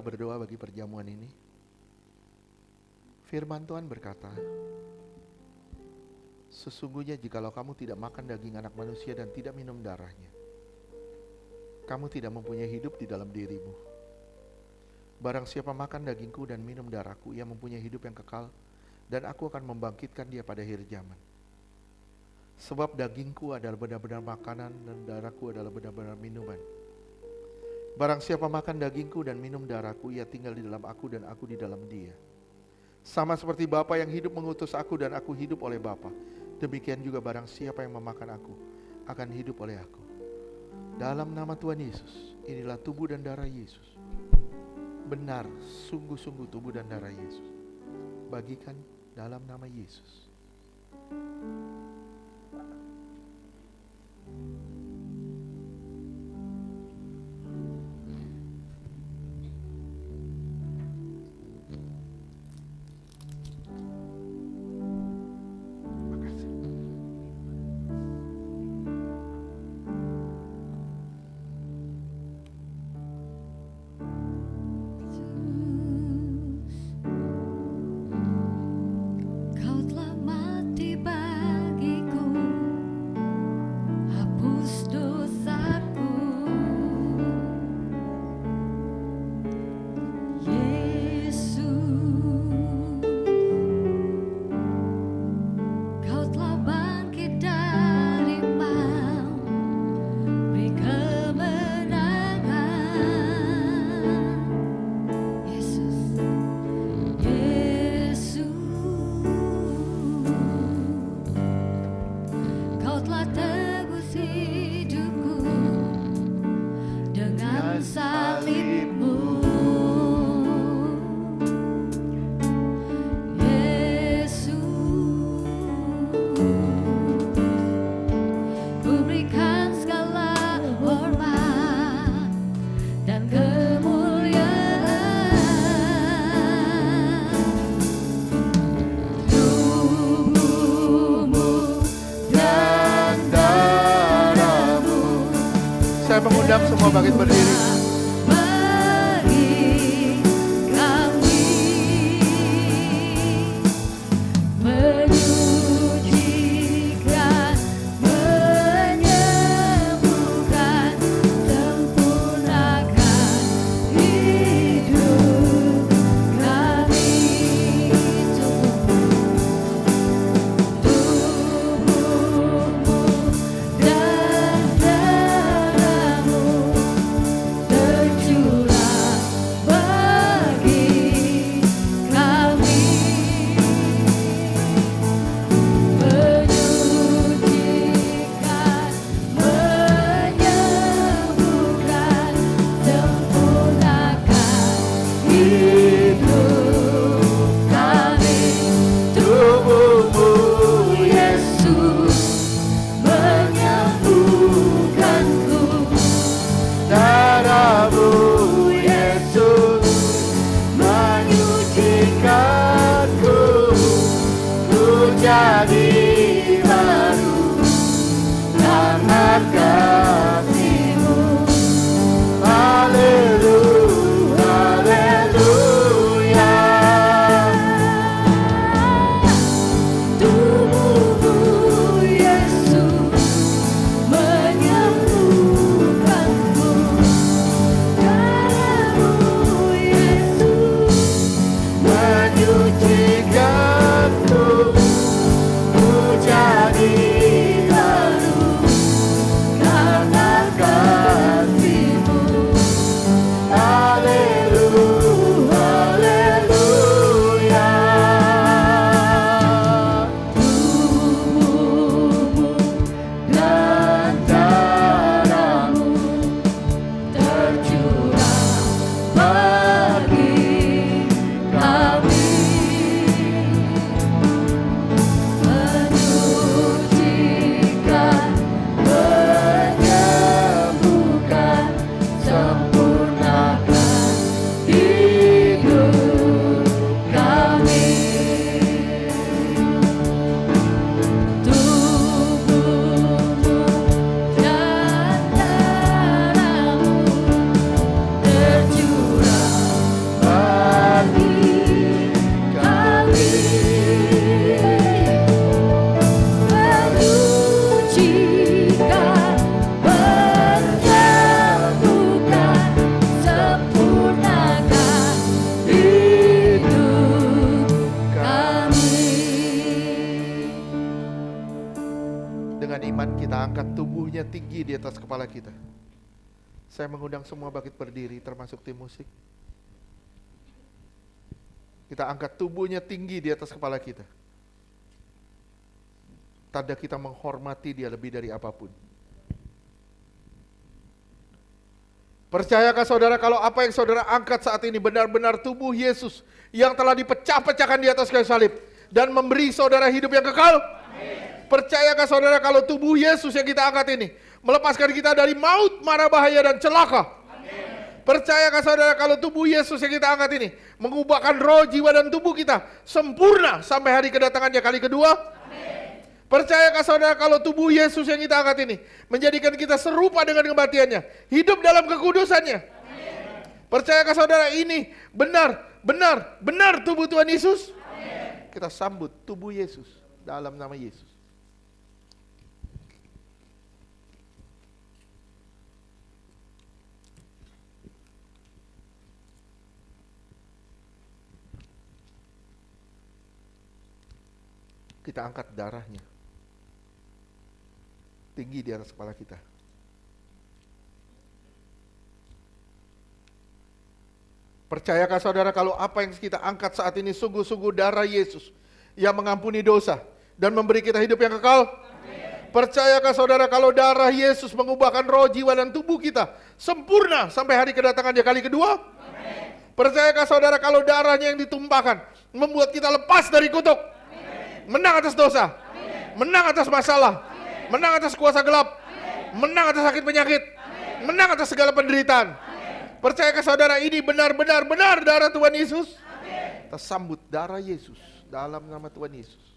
kita berdoa bagi perjamuan ini? Firman Tuhan berkata, sesungguhnya jikalau kamu tidak makan daging anak manusia dan tidak minum darahnya, kamu tidak mempunyai hidup di dalam dirimu. Barang siapa makan dagingku dan minum darahku, ia mempunyai hidup yang kekal, dan aku akan membangkitkan dia pada akhir zaman. Sebab dagingku adalah benar-benar makanan dan darahku adalah benar-benar minuman. Barang siapa makan dagingku dan minum darahku, ia tinggal di dalam aku dan aku di dalam dia. Sama seperti Bapa yang hidup mengutus aku dan aku hidup oleh Bapa, demikian juga barang siapa yang memakan aku akan hidup oleh aku. Dalam nama Tuhan Yesus, inilah tubuh dan darah Yesus. Benar, sungguh-sungguh tubuh dan darah Yesus. Bagikan dalam nama Yesus. Saya mengundang semua bangkit berdiri. dengan iman kita angkat tubuhnya tinggi di atas kepala kita. Saya mengundang semua bangkit berdiri, termasuk tim musik. Kita angkat tubuhnya tinggi di atas kepala kita. Tanda kita menghormati dia lebih dari apapun. Percayakah saudara kalau apa yang saudara angkat saat ini benar-benar tubuh Yesus yang telah dipecah-pecahkan di atas kayu salib dan memberi saudara hidup yang kekal? Amin. Percayakah saudara kalau tubuh Yesus yang kita angkat ini melepaskan kita dari maut, mara bahaya dan celaka? Amin. Percayakah saudara kalau tubuh Yesus yang kita angkat ini mengubahkan roh, jiwa dan tubuh kita sempurna sampai hari kedatangannya kali kedua? Amin. Percayakah saudara kalau tubuh Yesus yang kita angkat ini menjadikan kita serupa dengan kematiannya, hidup dalam kekudusannya? Amin. Percayakah saudara ini benar tubuh Tuhan Yesus? Amin. Kita sambut tubuh Yesus dalam nama Yesus. Kita angkat darahnya tinggi di atas kepala kita. Percayakah saudara kalau apa yang kita angkat saat ini sungguh-sungguh darah Yesus yang mengampuni dosa dan memberi kita hidup yang kekal? Amin. Percayakah saudara kalau darah Yesus mengubahkan roh, jiwa dan tubuh kita sempurna sampai hari kedatangannya kali kedua? Amin. Percayakah saudara kalau darahnya yang ditumpahkan membuat kita lepas dari kutuk? Amin. Menang atas dosa. Amin. Menang atas masalah. Menang atas kuasa gelap. Amin. Menang atas sakit penyakit. Amin. Menang atas segala penderitaan. Amin. Percayakah saudara ini benar darah Tuhan Yesus? Amin. Kita sambut darah Yesus dalam nama Tuhan Yesus.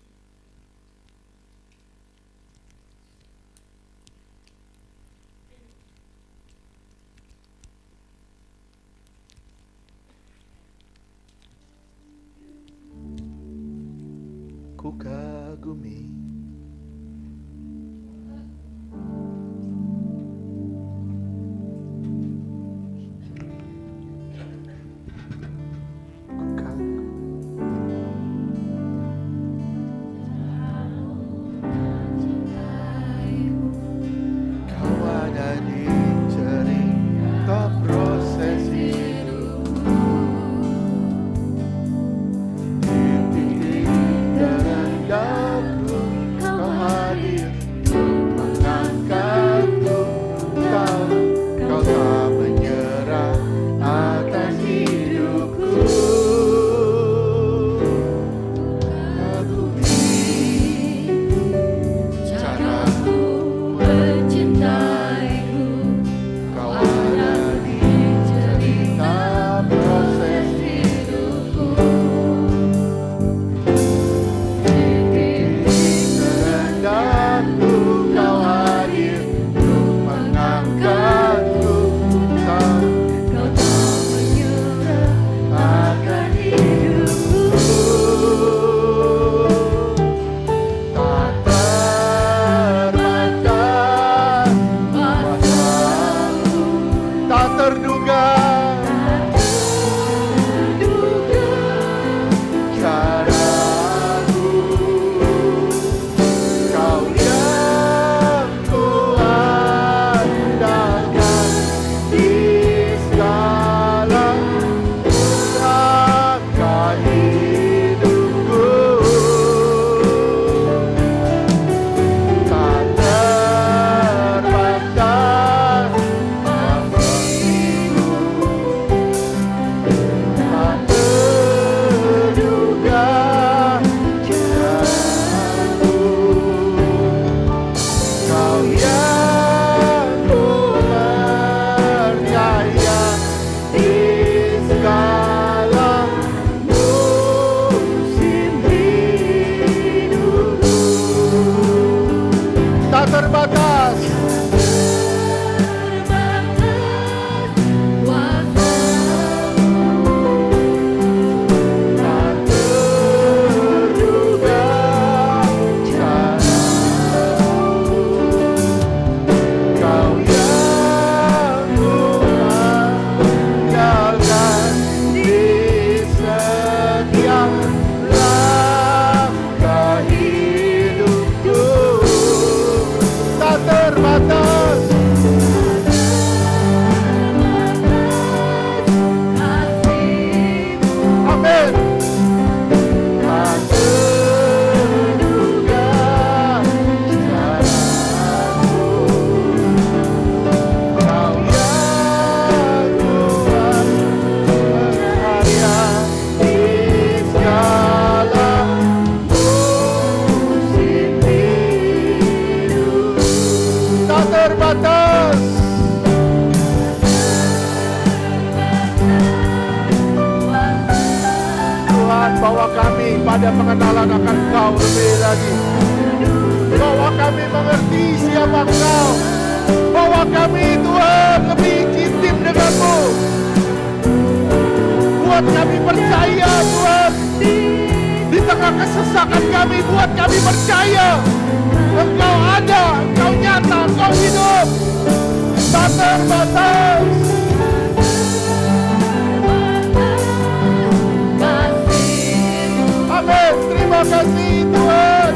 Ku kagumi darah daku ada pengenalan akan Kau lebih lagi. Bahwa kami mengerti siapa Kau. Bahwa kami Tuhan lebih intim dengan-Mu. Buat kami percaya Tuhan. Di tengah kesesakan kami, buat kami percaya Engkau ada, Engkau nyata, Engkau hidup. Tak terbatas. Amin. Terima kasih Tuhan.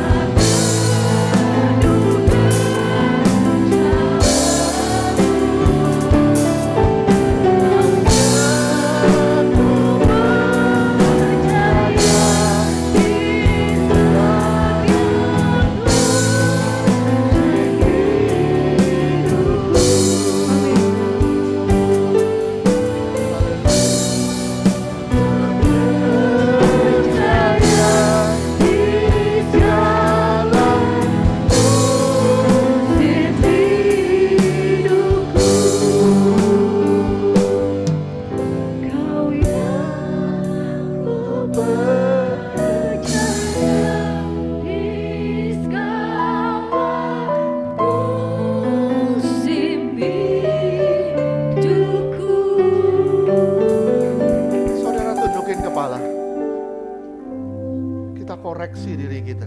Koreksi diri kita.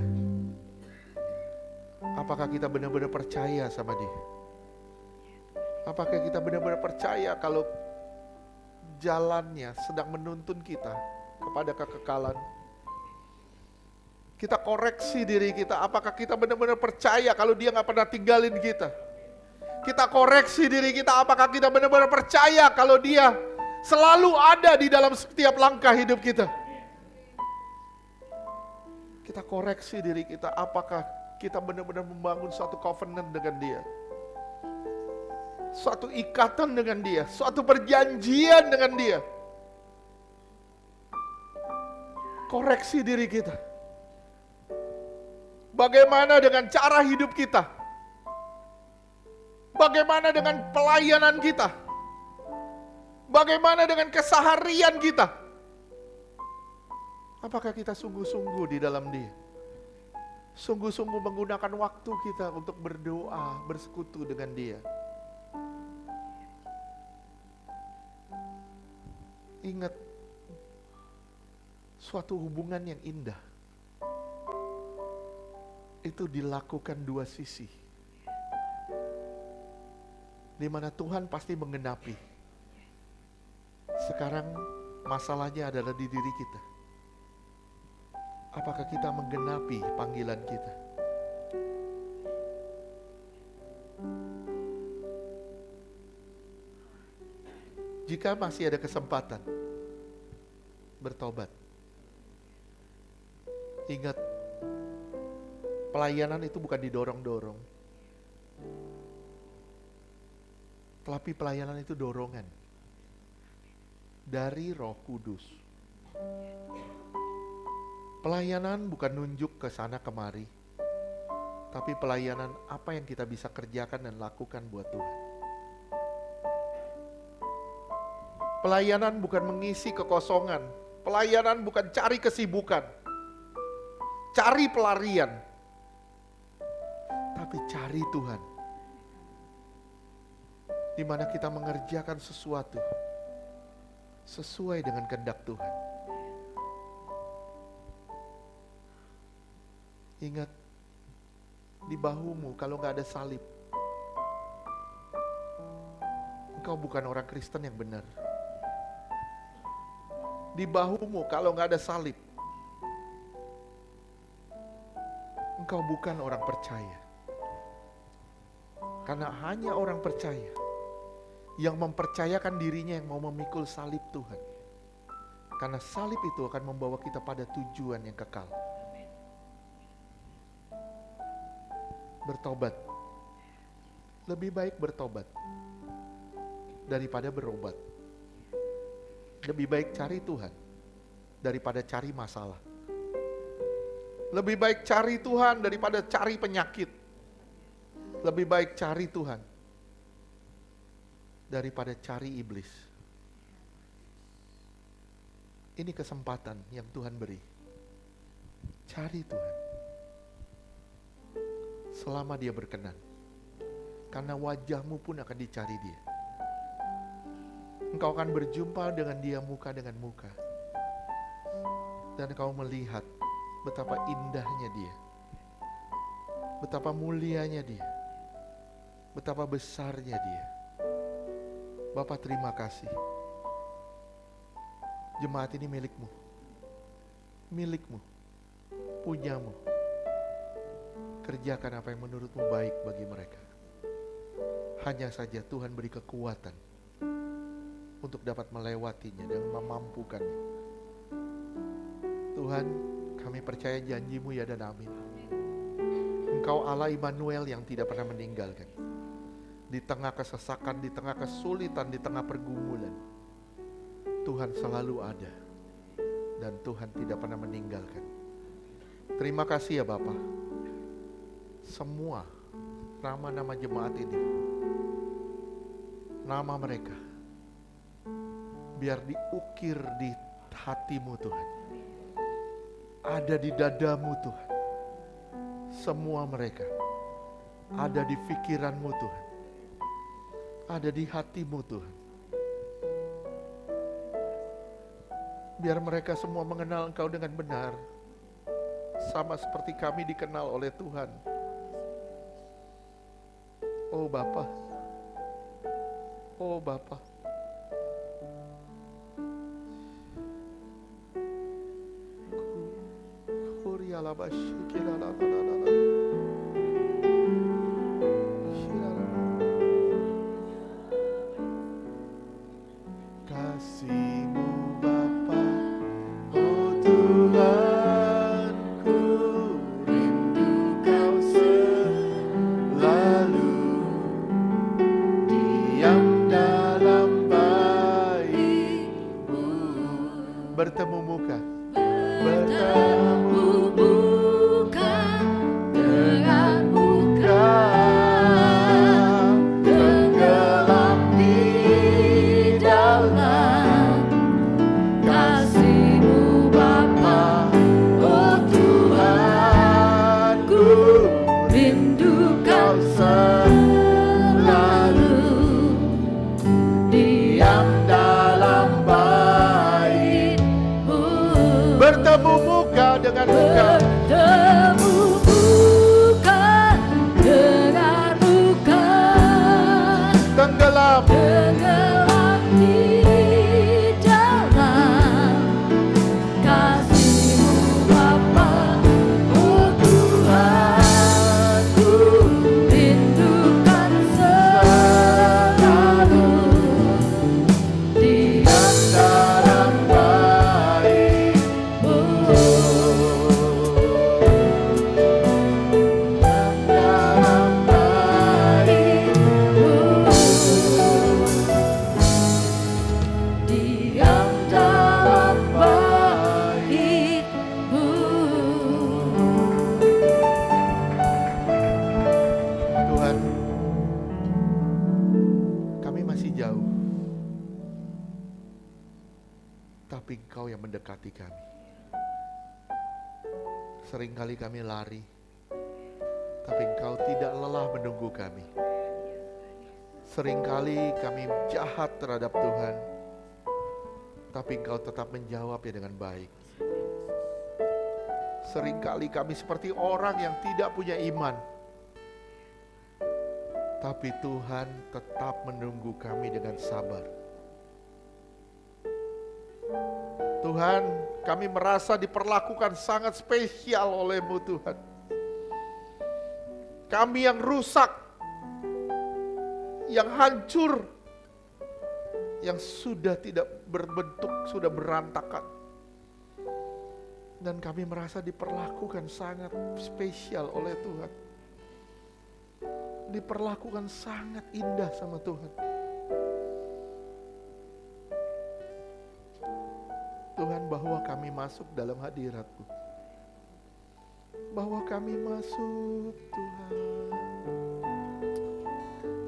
Apakah kita benar-benar percaya sama Dia? Apakah kita benar-benar percaya kalau jalannya sedang menuntun kita kepada kekekalan? Kita koreksi diri kita. Apakah kita benar-benar percaya kalau Dia gak pernah tinggalin kita? Kita koreksi diri kita. Apakah kita benar-benar percaya kalau Dia selalu ada di dalam setiap langkah hidup kita? Kita koreksi diri kita, apakah kita benar-benar membangun suatu covenant dengan Dia, suatu ikatan dengan Dia, suatu perjanjian dengan Dia. Koreksi diri kita. Bagaimana dengan cara hidup kita? Bagaimana dengan pelayanan kita? Bagaimana dengan keseharian kita? Apakah kita sungguh-sungguh di dalam Dia? Sungguh-sungguh menggunakan waktu kita untuk berdoa, bersekutu dengan Dia. Ingat, suatu hubungan yang indah itu dilakukan dua sisi, di mana Tuhan pasti menggenapi. Sekarang masalahnya adalah di diri kita. Apakah kita menggenapi panggilan kita? Jika masih ada kesempatan, bertobat. Ingat, pelayanan itu bukan didorong-dorong. Tapi pelayanan itu dorongan dari Roh Kudus. Pelayanan bukan nunjuk ke sana kemari, tapi pelayanan apa yang kita bisa kerjakan dan lakukan buat Tuhan. Pelayanan bukan mengisi kekosongan, pelayanan bukan cari kesibukan, cari pelarian, tapi cari Tuhan. Di mana kita mengerjakan sesuatu sesuai dengan kehendak Tuhan. Ingat, di bahumu kalau gak ada salib, engkau bukan orang Kristen yang benar. Di bahumu kalau gak ada salib, engkau bukan orang percaya. Karena hanya orang percaya yang mempercayakan dirinya yang mau memikul salib Tuhan. Karena salib itu akan membawa kita pada tujuan yang kekal. Bertobat. Lebih baik bertobat daripada berobat. Lebih baik cari Tuhan daripada cari masalah. Lebih baik cari Tuhan daripada cari penyakit. Lebih baik cari Tuhan daripada cari iblis. Ini kesempatan yang Tuhan beri. Cari Tuhan. Selama dia berkenan. Karena wajah-Mu pun akan dicari dia. Engkau akan berjumpa dengan dia muka dengan muka. Dan kau melihat betapa indahnya dia. Betapa mulianya dia. Betapa besarnya dia. Bapa, terima kasih. Jemaat ini milik-Mu. Milik-Mu. Punyamu. Kerjakan apa yang menurut-Mu baik bagi mereka. Hanya saja Tuhan beri kekuatan untuk dapat melewatinya dan memampukannya. Tuhan, kami percaya janji-Mu ya dan amin. Engkau Allah Immanuel yang tidak pernah meninggalkan. Di tengah kesesakan, di tengah kesulitan, di tengah pergumulan, Tuhan selalu ada. Dan Tuhan tidak pernah meninggalkan. Terima kasih ya Bapa. Semua nama-nama jemaat ini, nama mereka biar diukir di hati-Mu Tuhan. Ada di dada-Mu Tuhan. Semua mereka ada di pikiran-Mu Tuhan. Ada di hati-Mu Tuhan. Biar mereka semua mengenal Engkau dengan benar. Sama seperti kami dikenal oleh Tuhan. Oh Bapa. Oh Bapa. Kasih-Mu Bapa, oh Tuhanku, rindu Kau selalu diam dalam bait-Mu. Bertemu muka. Bertemu muka dengan muka, tenggelam di dalam kasih-Mu Bapa, oh Tuhanku, rindu Kau selalu diam dalam bait-Mu. Bertemu muka dengan muka. Bertemu muka dengan muka, tenggelam di dalam kasih-Mu Bapa, oh Tuhanku, rindukan selalu diam dalam bait-Mu. Dalam bait-Mu, diam dalam bait-Mu. Tuhan, kami masih jauh, tapi Engkau yang mendekati kami. Seringkali kami lari, tapi Engkau tidak lelah menunggu kami. Seringkali kami jahat terhadap Tuhan, tapi Engkau tetap menjawabnya dengan baik. Seringkali kami seperti orang yang tidak punya iman, tapi Tuhan tetap menunggu kami dengan sabar. Tuhan, kami merasa diperlakukan sangat spesial oleh-Mu Tuhan. Kami yang rusak, yang hancur, yang sudah tidak berbentuk, sudah berantakan. Dan kami merasa diperlakukan sangat spesial oleh Tuhan. Diperlakukan sangat indah sama Tuhan. Tuhan, bahwa kami masuk dalam hadirat-Mu. Bahwa kami masuk, Tuhan.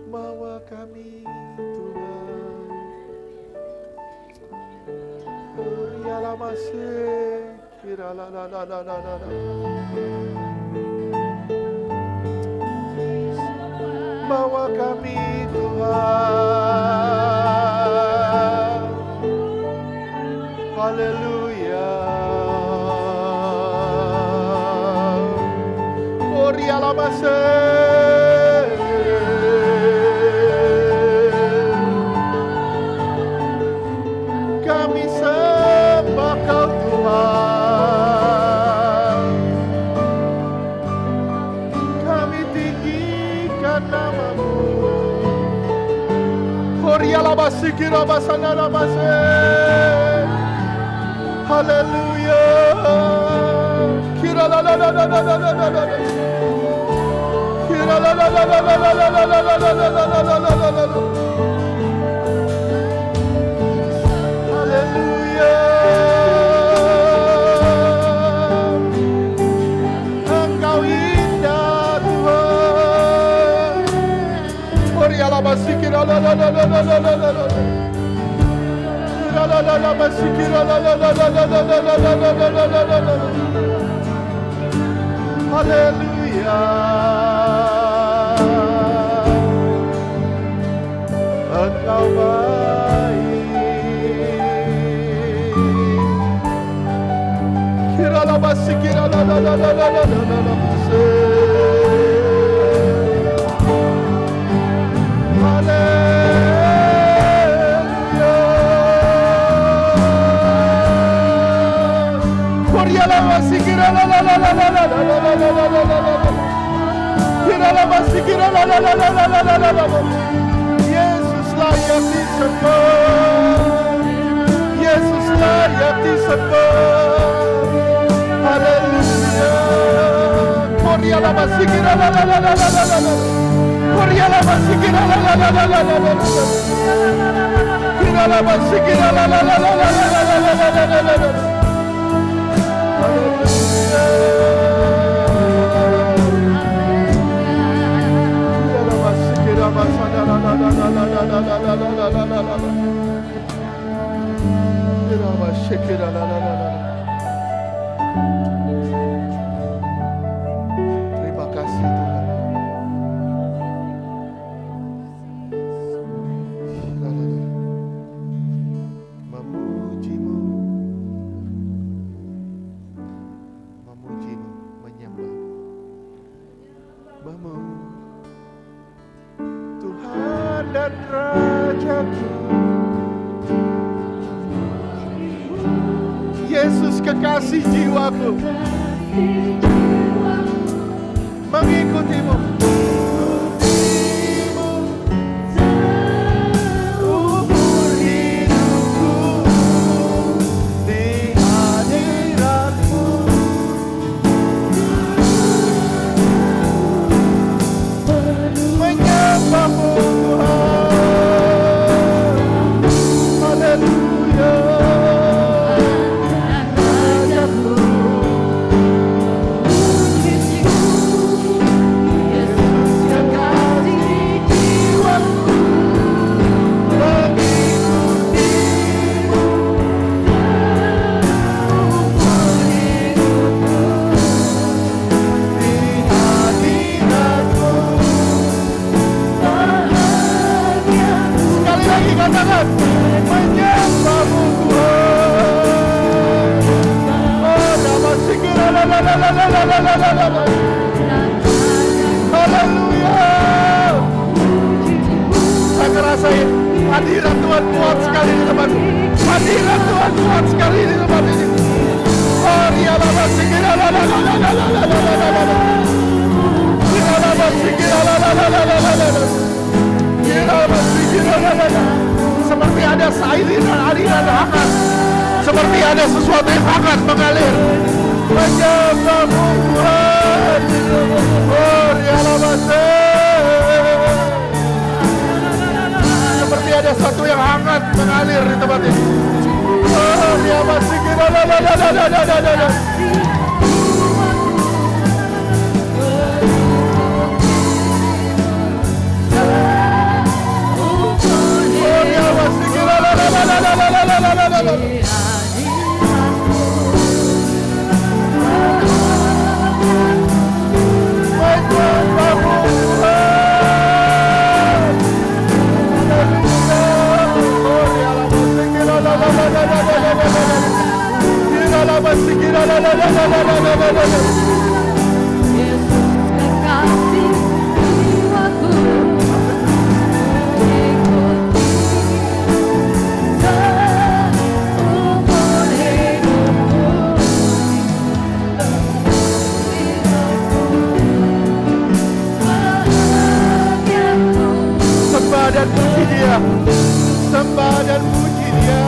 Bawa kami, Tuhan. Ialah masih Bawa kami Tuhan. Haleluya. Ori alabase. Kami sembah Kau Tuhan. Kami tinggikan nama-Mu. Ori alabase kirabasana alabase. Haleluya. Kira la la la la la la la la la. Kira la la la la la la la la la la la la la la. Haleluya. Engkau indah Tuhan. Ori alabasi kira la la la la la la la la. La la la la basikira la la la la la la la la la la la la la. Haleluya. Engkau baik. Kira la basikira la la la la la la la la la. Yesus layak disembah. Yesus layak disembah. Haleluya. Korea la basikira la la la la la la la. Korea la basikira la la la la la la la. Kira la basikira la la la la la la la la la la. Terima kasih Tuhan. Memujimu, memujimu, menyembahmu, Tuhan dan Rajaku. Yesus kekasih jiwaku, mengikutimu. Haleluya. Saya ngerasain hadirat Tuhan kuat sekali di tempat ini. Hadirat Tuhan kuat sekali di tempat ini. Oh, dia lama sikira la la la la la la la la la la. Dia lama sikira la la la la la la la. Dia lama sikira la la la. Seperti ada aliran hangat. Seperti ada sesuatu yang hangat mengalir. Menyembahmu Tuhan. Oh, dia lama seperti ada sesuatu yang hangat mengalir di tempat ini. Oh, dia masih kira la la la la la la la la. Oh, dia masih kira la la la la la la la la la la. Haleluya. Sembah dan puji Dia.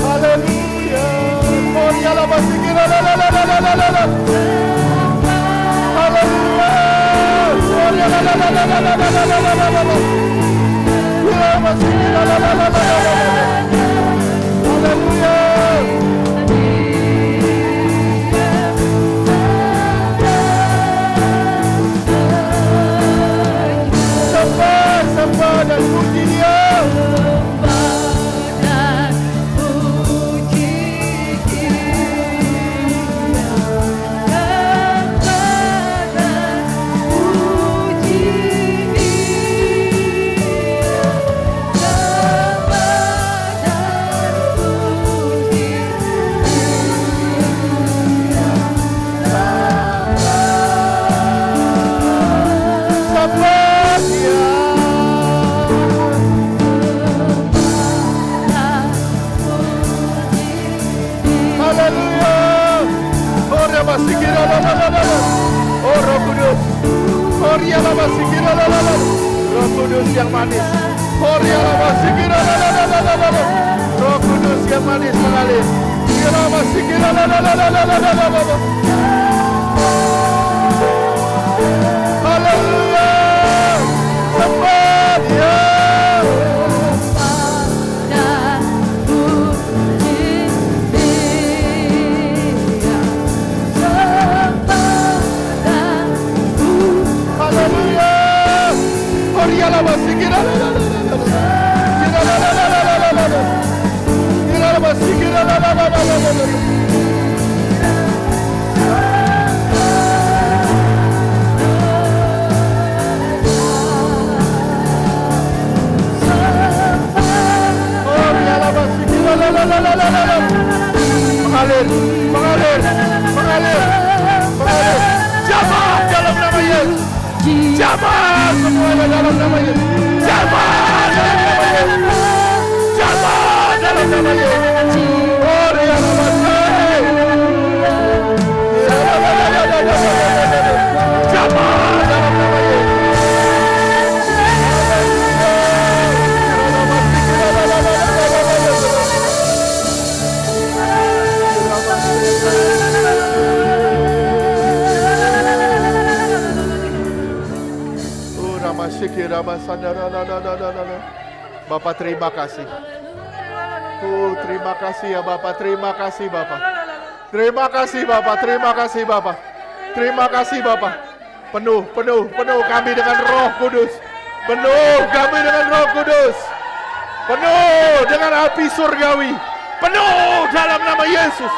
Haleluya. Haleluya. Sembah dan puji Dia. Oh Roh Kudus, Roh Kudus yang manis, Roh Kudus yang manis mengalir. Haleluya, sembah Dia. Mengalir. Jamaah dalam nama Yesus. Jamaah semuanya dalam nama Yesus. Jamaah dalam nama Yesus. Jamaah dalam nama Yesus. Oh ya Allah. Jamaah dalam nama Yesus. Bapak terima kasih. Terima kasih ya Bapak. Terima kasih Bapak. Terima kasih Bapak. Terima kasih Bapak. Terima kasih Bapak. Penuh kami dengan Roh Kudus. Penuh kami dengan Roh Kudus. Penuh dengan api surgawi. Penuh dalam nama Yesus.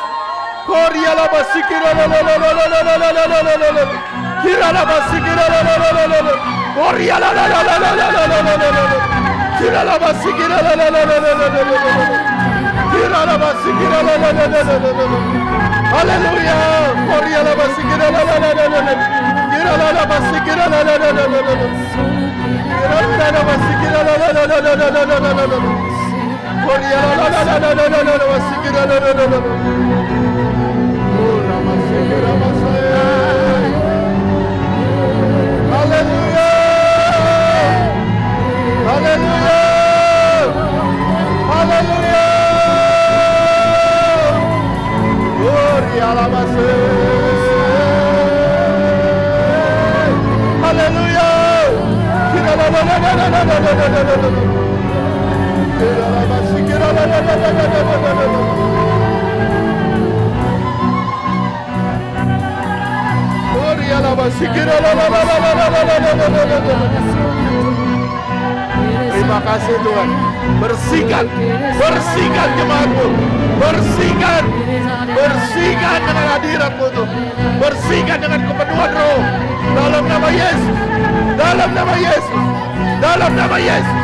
Terima kasih Tuhan. Bersihkan jemaatmu. Bersihkan dengan hadirat-Mu Tuhan. Bersihkan dengan kepenuhan Roh. Dalam nama Yesus. Dalam nama Yesus. Dalam nama Yesus.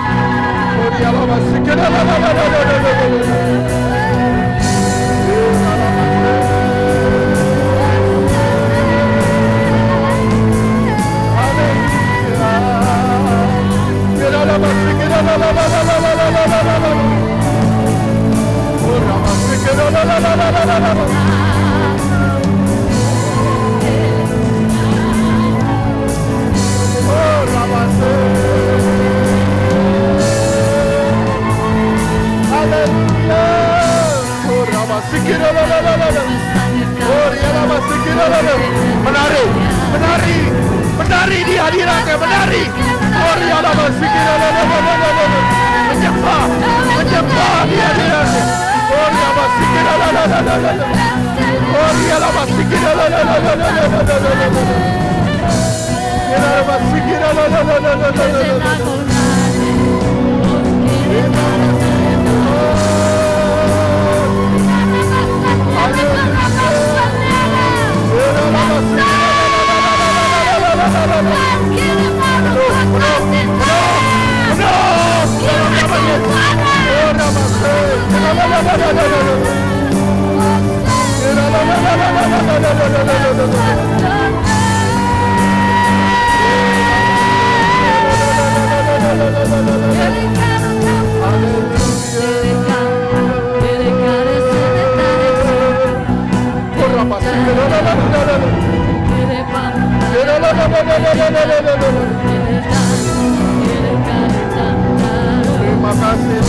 Menari, menari, menari di hadiratnya, menari. Menyembah, menyembah di hadiratnya. Terima kasih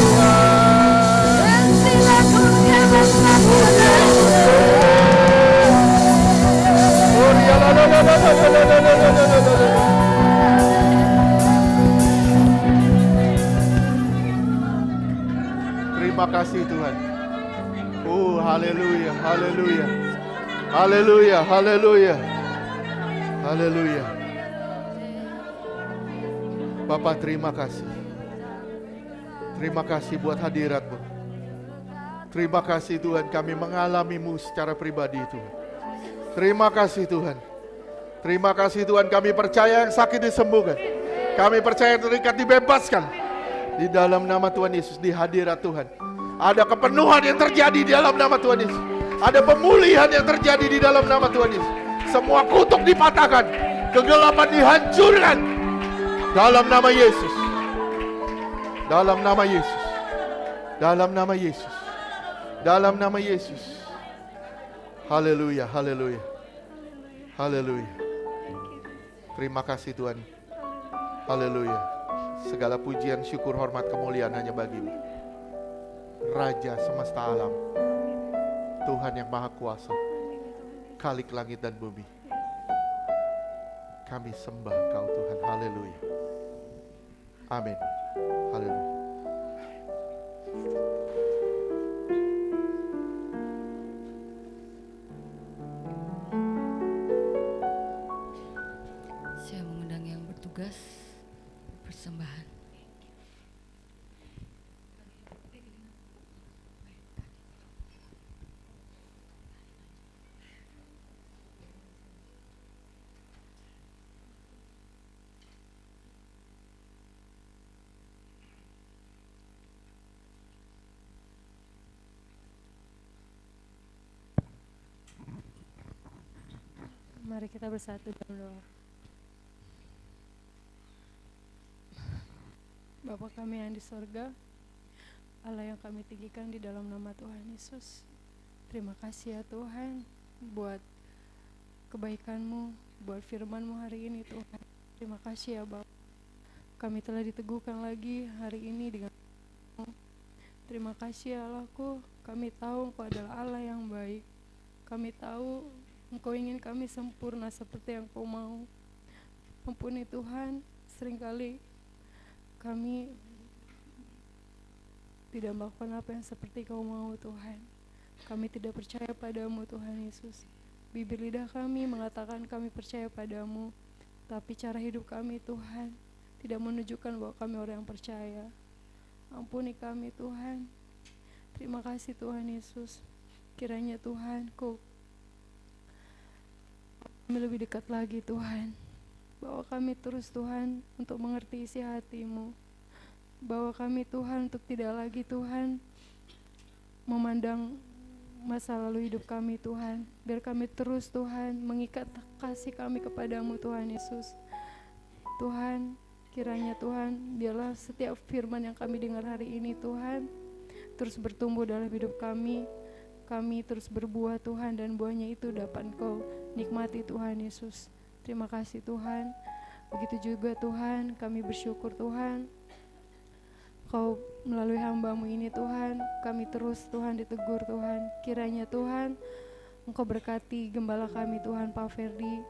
Terima kasih Tuhan. Oh, haleluya, haleluya. Haleluya, haleluya. Haleluya. Bapak, terima kasih. Terima kasih buat hadirat-Mu. Terima kasih Tuhan, kami mengalami-Mu secara pribadi Tuhan. Terima kasih Tuhan. Terima kasih Tuhan, kami percaya yang sakit disembuhkan. Kami percaya yang terikat dibebaskan. Di dalam nama Tuhan Yesus, di hadirat Tuhan. Ada kepenuhan yang terjadi di dalam nama Tuhan Yesus. Ada pemulihan yang terjadi di dalam nama Tuhan Yesus. Semua kutuk dipatahkan, kegelapan dihancurkan. Dalam nama Yesus. Dalam nama Yesus. Dalam nama Yesus. Dalam nama Yesus. Haleluya, haleluya. Haleluya. Terima kasih Tuhan. Haleluya. Segala pujian, syukur, hormat, kemuliaan hanya bagi-Mu. Raja semesta alam. Tuhan yang maha kuasa. Khalik langit dan bumi. Kami sembah Kau Tuhan. Haleluya. Amin. Haleluya. Saya mengundang yang bertugas persembahan. Mari kita bersatu dalam doa. Bapa kami yang di sorga, Allah yang kami tinggikan di dalam nama Tuhan Yesus. Terima kasih ya Tuhan buat kebaikan-Mu, buat firman-Mu hari ini Tuhan. Terima kasih ya Bapa. Kami telah diteguhkan lagi hari ini dengan terima kasih ya Allahku. Kami tahu Engkau adalah Allah yang baik. Kami tahu Engkau ingin kami sempurna seperti yang Kau mau. Ampuni Tuhan, seringkali kami tidak melakukan apa yang seperti Kau mau Tuhan. Kami tidak percaya padamu Tuhan Yesus. Bibir lidah kami mengatakan kami percaya padamu, tapi cara hidup kami Tuhan tidak menunjukkan bahwa kami orang yang percaya. Ampuni kami Tuhan. Terima kasih Tuhan Yesus. Kiranya Tuhan Kau kami lebih dekat lagi Tuhan. Bawa kami terus Tuhan untuk mengerti isi hati-Mu. Bawa kami Tuhan untuk tidak lagi Tuhan memandang masa lalu hidup kami Tuhan. Biar kami terus Tuhan mengikat kasih kami kepadamu Tuhan Yesus. Tuhan, kiranya Tuhan biarlah setiap firman yang kami dengar hari ini Tuhan terus bertumbuh dalam hidup kami. Kami terus berbuah Tuhan dan buahnya itu dapat Engkau nikmati Tuhan Yesus. Terima kasih Tuhan. Begitu juga Tuhan kami bersyukur Tuhan Kau melalui hamba-Mu ini Tuhan, kami terus Tuhan ditegur Tuhan. Kiranya Tuhan Engkau berkati gembala kami Tuhan Pak Ferdi.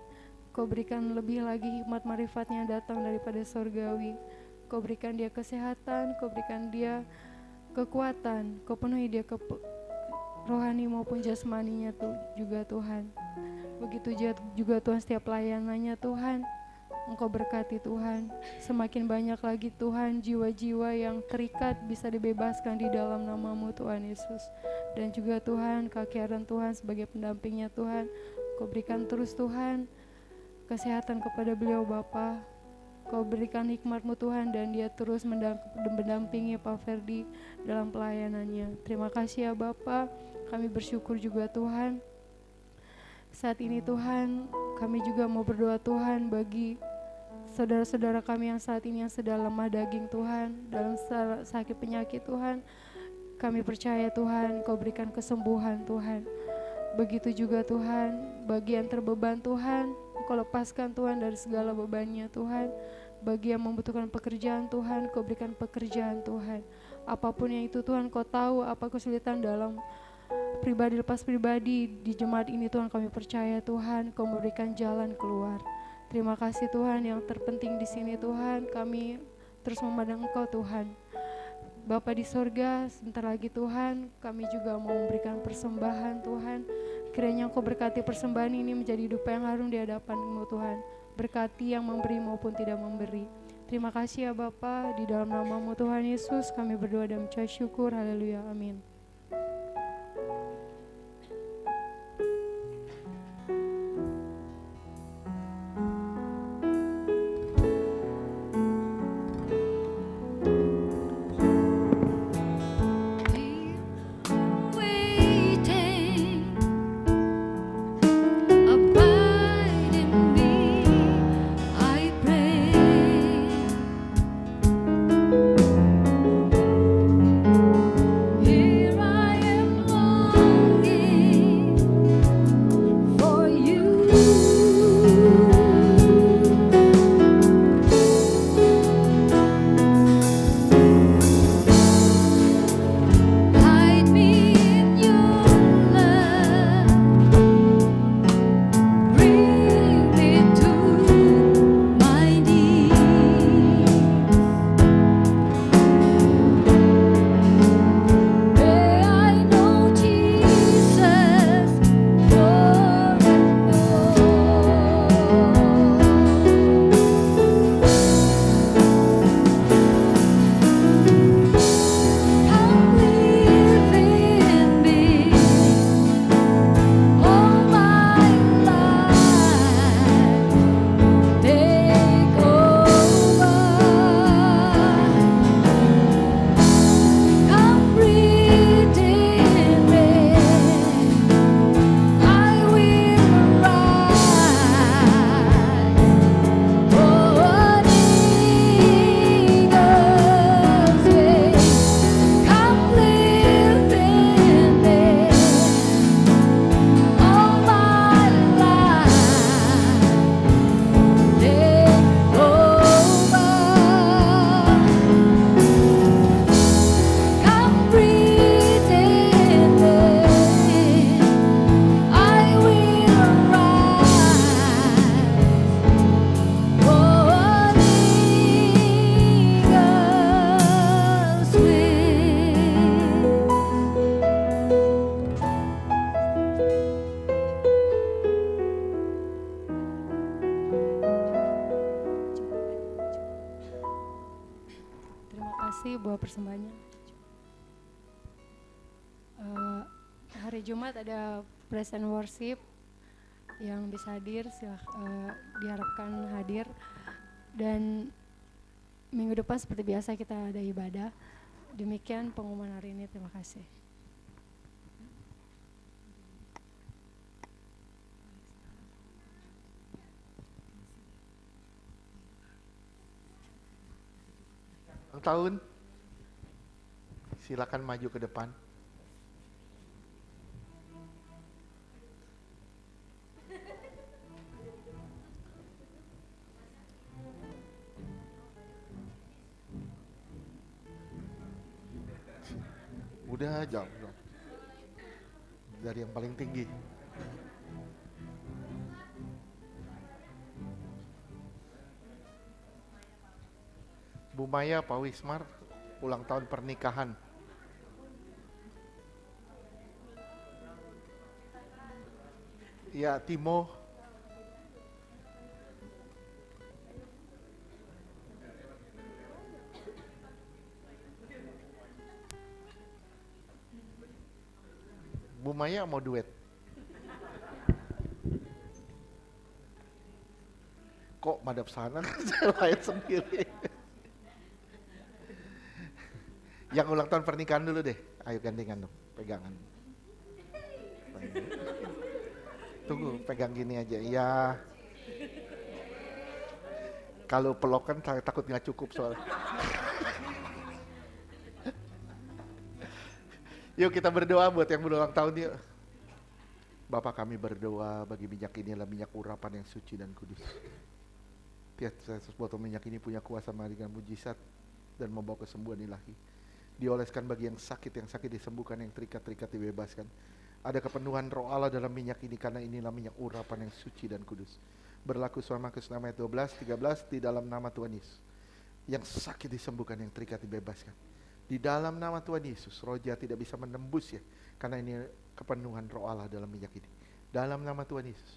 Kau berikan lebih lagi hikmat marifatnya datang daripada sorgawi. Kau berikan dia kesehatan, Kau berikan dia kekuatan, Kau penuhi dia rohani maupun jasmaninya juga Tuhan. Begitu juga Tuhan setiap pelayanannya Tuhan, Engkau berkati Tuhan. Semakin banyak lagi Tuhan jiwa-jiwa yang terikat bisa dibebaskan di dalam nama-Mu Tuhan Yesus. Dan juga Tuhan Kak Karen Tuhan sebagai pendampingnya Tuhan, Kau berikan terus Tuhan kesehatan kepada beliau Bapa. Kau berikan hikmat-Mu Tuhan dan dia terus mendampingi Pak Ferdi dalam pelayanannya. Terima kasih ya Bapa. Kami bersyukur juga Tuhan. Saat ini Tuhan, kami juga mau berdoa Tuhan bagi saudara-saudara kami yang saat ini yang sedang lemah daging Tuhan, dalam sakit penyakit Tuhan. Kami percaya Tuhan, Kau berikan kesembuhan Tuhan. Begitu juga Tuhan, bagi yang terbeban Tuhan, Kau lepaskan Tuhan dari segala bebannya Tuhan. Bagi yang membutuhkan pekerjaan Tuhan, Kau berikan pekerjaan Tuhan. Apapun yang itu Tuhan, Kau tahu apa kesulitan dalam pribadi lepas pribadi di jemaat ini Tuhan, kami percaya Tuhan Kau memberikan jalan keluar. Terima kasih Tuhan, yang terpenting di sini Tuhan, kami terus memandang Engkau Tuhan. Bapa di sorga, sebentar lagi Tuhan, kami juga mau memberikan persembahan Tuhan. Kiranya Engkau berkati persembahan ini menjadi dupa yang harum di hadapan-Mu Tuhan. Berkati yang memberi maupun tidak memberi. Terima kasih ya Bapa, di dalam nama-Mu Tuhan Yesus kami berdoa dan mengucap syukur. Haleluya, amin. kasih buat persembahannya. Hari Jumat ada praise and worship, yang bisa hadir diharapkan hadir, dan minggu depan seperti biasa kita ada ibadah. Demikian pengumuman hari ini, terima kasih. Tahun, silakan maju ke depan. jauh dong. Dari yang paling tinggi. Bu Maya, Pak Wismar, ulang tahun pernikahan. Ya, Timo. Bu Maya mau duet. Kok madep sana saya lain sendiri. Yang ulang tahun pernikahan dulu deh. Ayo gandengan dong, pegangan. Tunggu, pegang gini aja. Ya. Kalau pelokan saya takut nggak cukup soalnya. Yuk kita berdoa buat yang berulang tahun yuk. Bapak, kami berdoa bagi minyak ini adalah minyak urapan yang suci dan kudus. Tiap botol minyak ini punya kuasa dengan mujizat dan membawa kesembuhan ilahi. Dioleskan bagi yang sakit disembuhkan, yang terikat dibebaskan. Ada kepenuhan roh Allah dalam minyak ini karena inilah minyak urapan yang suci dan kudus. Berlaku selama Markus 6 ayat 12, 13 di dalam nama Tuhan Yesus. Yang sakit disembuhkan, yang terikat dibebaskan. Di dalam nama Tuhan Yesus, roh jahat tidak bisa menembus ya, karena ini kepenuhan roh Allah dalam minyak ini. Dalam nama Tuhan Yesus,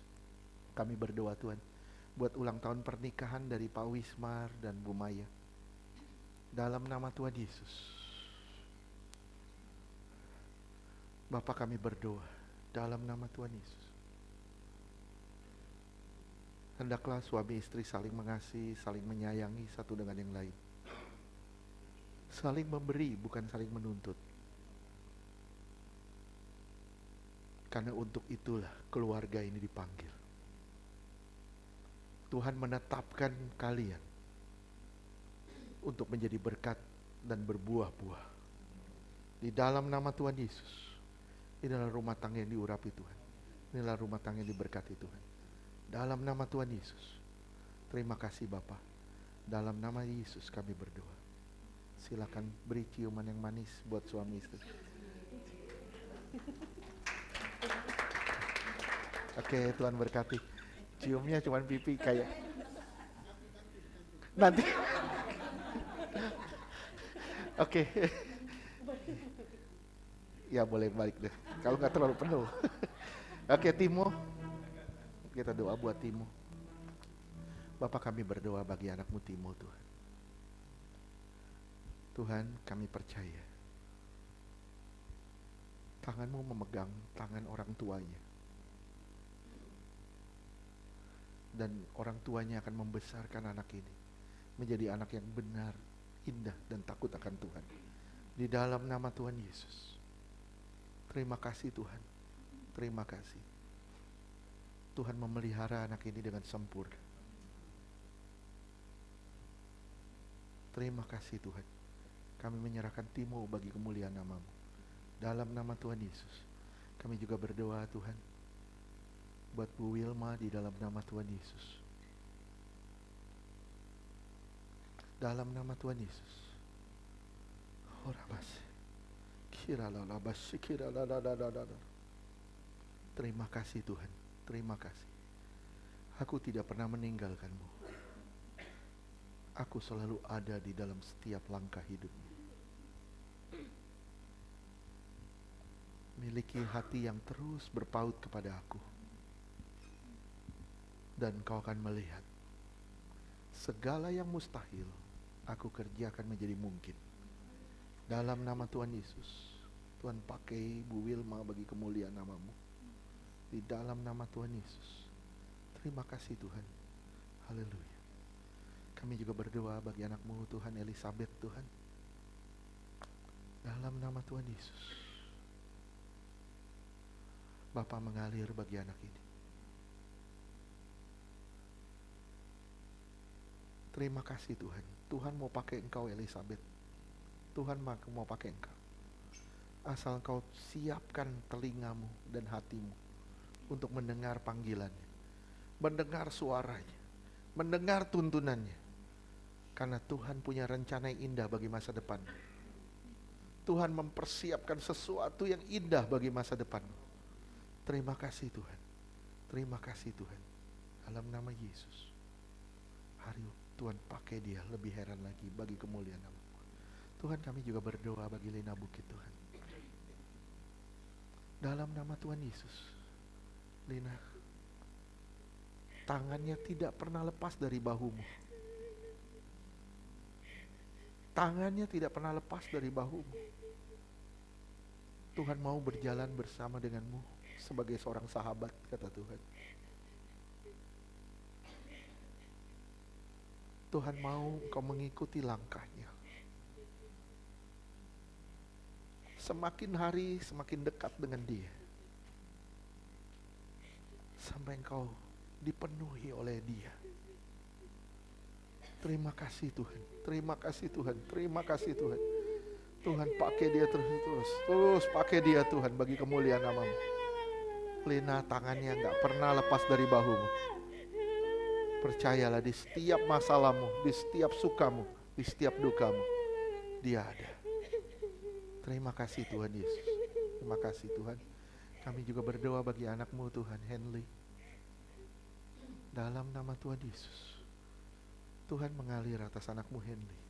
kami berdoa Tuhan, buat ulang tahun pernikahan dari Pak Wismar dan Bu Maya. Dalam nama Tuhan Yesus, Bapak kami berdoa, dalam nama Tuhan Yesus. Hendaklah suami istri saling mengasihi, saling menyayangi satu dengan yang lain. Saling memberi, bukan saling menuntut. Karena untuk itulah keluarga ini dipanggil. Tuhan menetapkan kalian untuk menjadi berkat dan berbuah-buah. Di dalam nama Tuhan Yesus, inilah rumah tangga yang diurapi Tuhan. Inilah rumah tangga yang diberkati Tuhan. Dalam nama Tuhan Yesus, terima kasih Bapa. Dalam nama Yesus kami berdoa. Silakan beri ciuman yang manis buat suami istri. Oke, Tuhan berkati. Ciumnya cuma pipi kayak nanti. Oke. Ya boleh balik deh. Kalau nggak terlalu penuh. Oke, Timo. Kita doa buat Timo. Bapak kami berdoa bagi anakmu Timo Tuhan. Tuhan, kami percaya tanganmu memegang tangan orang tuanya. Dan orang tuanya akan membesarkan anak ini menjadi anak yang benar, indah, dan takut akan Tuhan. Di dalam nama Tuhan Yesus. Terima kasih Tuhan. Terima kasih. Tuhan memelihara anak ini dengan sempurna. Terima kasih Tuhan. Kami menyerahkan Timo bagi kemuliaan nama-Mu. Dalam nama Tuhan Yesus. Kami juga berdoa Tuhan. Buat Bu Wilma di dalam nama Tuhan Yesus. Dalam nama Tuhan Yesus. Terima kasih Tuhan. Terima kasih. Aku tidak pernah meninggalkan-Mu. Aku selalu ada di dalam setiap langkah hidupmu. Miliki hati yang terus berpaut kepada aku. Dan kau akan melihat segala yang mustahil aku kerjakan menjadi mungkin. Dalam nama Tuhan Yesus, Tuhan pakai Bu Wilma bagi kemuliaan nama-Mu. Di dalam nama Tuhan Yesus. Terima kasih Tuhan. Haleluya. Kami juga berdoa bagi anakmu Tuhan Elizabeth Tuhan. Dalam nama Tuhan Yesus. Bapa mengalir bagi anak ini. Terima kasih Tuhan. Tuhan mau pakai engkau Elizabeth. Tuhan mau pakai engkau. Asal engkau siapkan telingamu dan hatimu untuk mendengar panggilannya. Mendengar suaranya. Mendengar tuntunannya. Karena Tuhan punya rencana yang indah bagi masa depan. Tuhan mempersiapkan sesuatu yang indah bagi masa depanmu. Terima kasih Tuhan. Terima kasih Tuhan. Dalam nama Yesus. Hari Tuhan pakai dia lebih heran lagi bagi kemuliaan nama. Tuhan, kami juga berdoa bagi Lina Bukit Tuhan. Dalam nama Tuhan Yesus. Lina, tangannya tidak pernah lepas dari bahumu. Tangannya tidak pernah lepas dari bahumu. Tuhan mau berjalan bersama denganmu sebagai seorang sahabat, kata Tuhan. Tuhan mau engkau mengikuti langkahnya. Semakin hari semakin dekat dengan dia. Sampai engkau dipenuhi oleh dia. Terima kasih Tuhan. Terima kasih Tuhan. Terima kasih Tuhan. Tuhan pakai dia terus pakai dia Tuhan bagi kemuliaan nama-Mu. Lina, tangannya gak pernah lepas dari bahumu. Percayalah, di setiap masalahmu, di setiap sukamu, di setiap dukamu, dia ada. Terima kasih Tuhan Yesus. Terima kasih Tuhan. Kami juga berdoa bagi anakmu Tuhan, Henley. Dalam nama Tuhan Yesus, Tuhan mengalir atas anakmu Henley.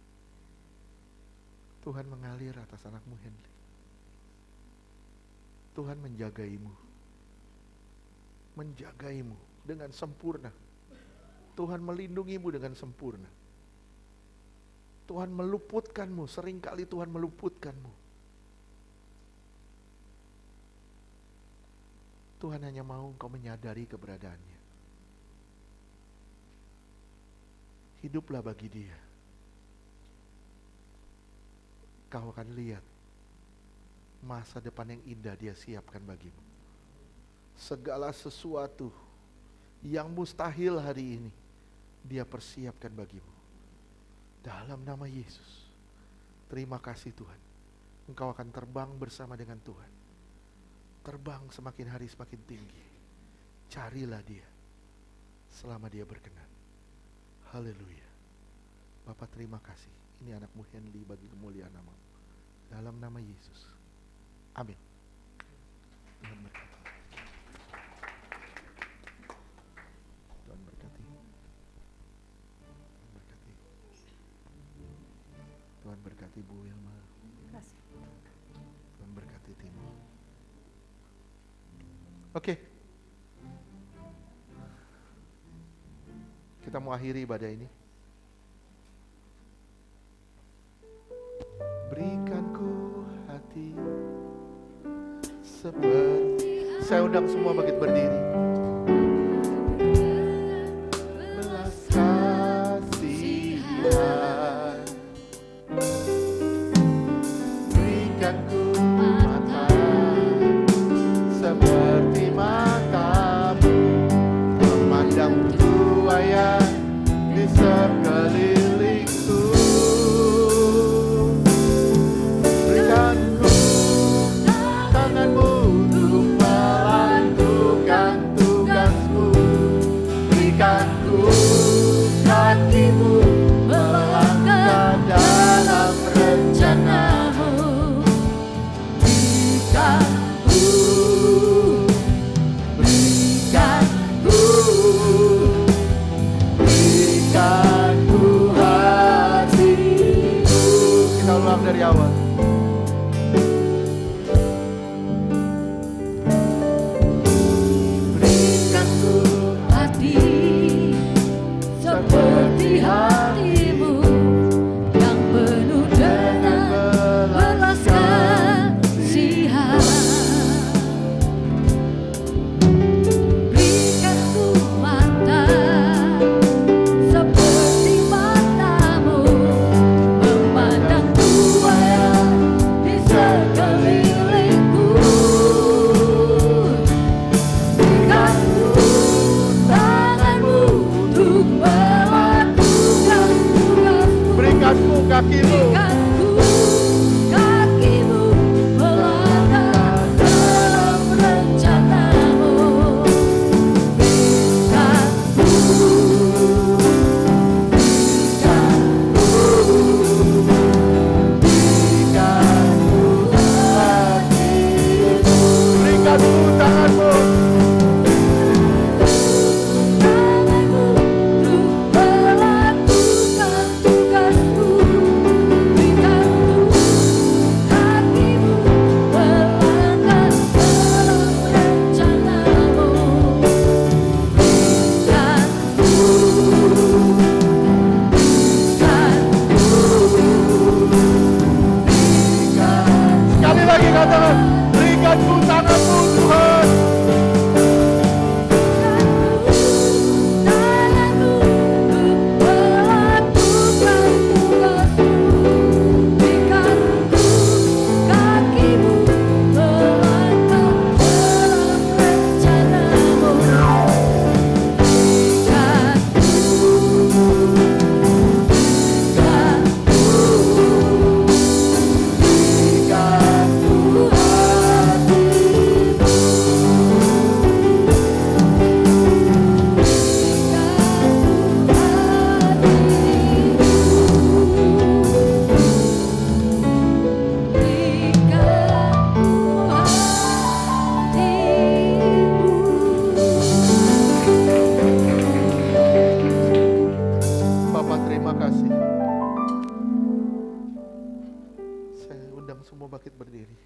Tuhan mengalir atas anakmu Henley. Tuhan menjagaimu. Menjagaimu dengan sempurna. Tuhan melindungimu dengan sempurna. Tuhan meluputkanmu, seringkali Tuhan meluputkanmu. Tuhan hanya mau engkau menyadari keberadaannya. Hiduplah bagi dia. Kau akan lihat masa depan yang indah dia siapkan bagimu. Segala sesuatu yang mustahil hari ini dia persiapkan bagimu. Dalam nama Yesus. Terima kasih Tuhan. Engkau akan terbang bersama dengan Tuhan. Terbang semakin hari semakin tinggi. Carilah dia selama dia berkenan. Haleluya. Bapak terima kasih. Ini anakmu Henley bagi kemuliaan nama-Mu. Dalam nama Yesus. Amin. Tuhan berkati. Tuhan berkati. Tuhan berkati. Tuhan berkati Bu Wilma. Tuhan berkati Timo. Oke. Kita mau akhiri ibadah ini. Berikanku hati seperti. Saya undang semua bangkit berdiri. Belas kasihan. Berikanku mata seperti matamu, memandang tuayan di sekelilingku. Berikanku tanganmu untuk melantukan tanganku, tanganmu Tuhan. Bapak terima kasih. Saya undang semua bangkit berdiri.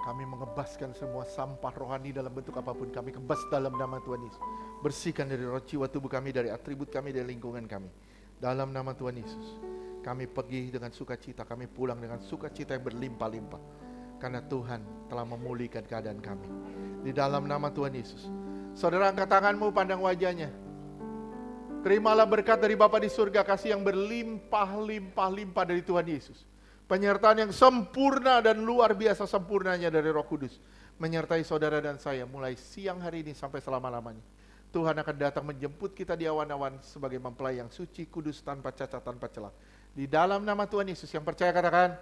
Kami mengebaskan semua sampah rohani dalam bentuk apapun. Kami kebas dalam nama Tuhan Yesus. Bersihkan dari roh jiwa tubuh kami, dari atribut kami, dari lingkungan kami. Dalam nama Tuhan Yesus. Kami pergi dengan sukacita, kami pulang dengan sukacita yang berlimpah-limpah. Karena Tuhan telah memulihkan keadaan kami. Di dalam nama Tuhan Yesus. Saudara, angkat tanganmu, pandang wajahnya. Terimalah berkat dari Bapa di surga, kasih yang berlimpah-limpah-limpah dari Tuhan Yesus. Penyertaan yang sempurna dan luar biasa sempurnanya dari Roh Kudus menyertai saudara dan saya mulai siang hari ini sampai selama-lamanya. Tuhan akan datang menjemput kita di awan-awan sebagai mempelai yang suci, kudus, tanpa cacat, tanpa celah. Di dalam nama Tuhan Yesus, yang percaya katakan